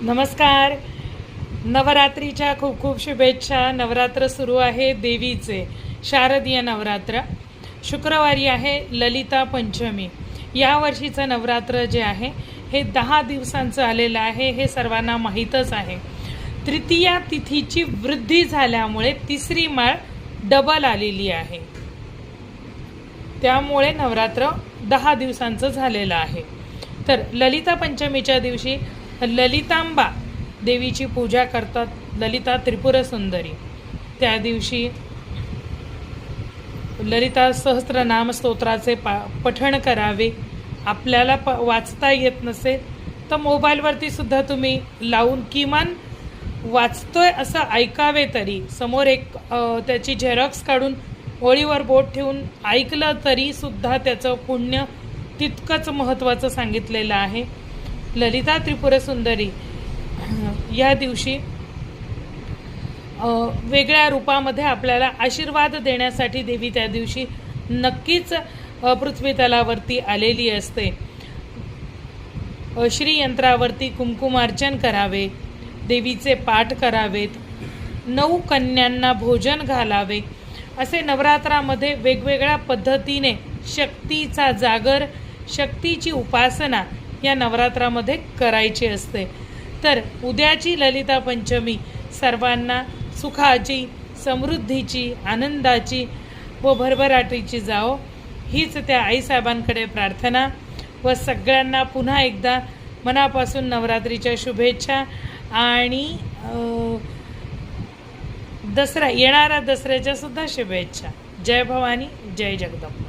नमस्कार. नवरात्रीच्या खूप खूप शुभेच्छा. नवरात्र सुरू आहे देवीचे, शारदीय नवरात्र. शुक्रवारी आहे ललिता पंचमी. या वर्षीचं नवरात्र जे आहे हे 10 दिवसांचं आलेलं आहे, हे सर्वांना माहीतच आहे. तृतीया तिथीची वृद्धी झाल्यामुळे तिसरी माळ डबल आलेली आहे, त्यामुळे नवरात्र 10 दिवसांचं झालेलं आहे. तर ललिता पंचमीच्या दिवशी ललितांबा देवीची पूजा करतात, ललिता त्रिपुर सुंदरी. त्या दिवशी ललिता सहस्त्रनाम स्तोत्राचे पठण करावे. आपल्याला वाचता येत नसेल तर मोबाईलवरती सुद्धा तुम्ही लावून किमान वाचतोय असं ऐकावे, तरी समोर एक त्याची झेरॉक्स काढून ओळीवर बोट ठेवून ऐकलं तरी सुद्धा त्याचं पुण्य तितकंच महत्त्वाचं सांगितलेलं आहे. ललिता त्रिपुर सुंदरी या दिवशी वेगळ्या रूपामध्ये आपल्याला आशीर्वाद देण्यासाठी देवी त्या दिवशी नक्कीच पृथ्वी तलावरती आलेली असते. श्रीयंत्रावरती कुंकुमार्चन करावे, देवीचे पाठ करावेत, 9 कन्यांना भोजन घालावे. असे नवरात्रामध्ये वेगवेगळ्या पद्धतीने शक्तीचा जागर, शक्तीची उपासना या नवरात्रामध्ये करायची असते. तर उद्याची ललिता पंचमी सर्वांना सुखाची, समृद्धीची, आनंदाची व भरभराटीची जाओ, हीच त्या आईसाहेबांकडे प्रार्थना. व सगळ्यांना पुन्हा एकदा मनापासून नवरात्रीच्या शुभेच्छा आणि येणाऱ्या दसऱ्याच्या सुद्धा शुभेच्छा. जय भवानी, जय जगदंबा.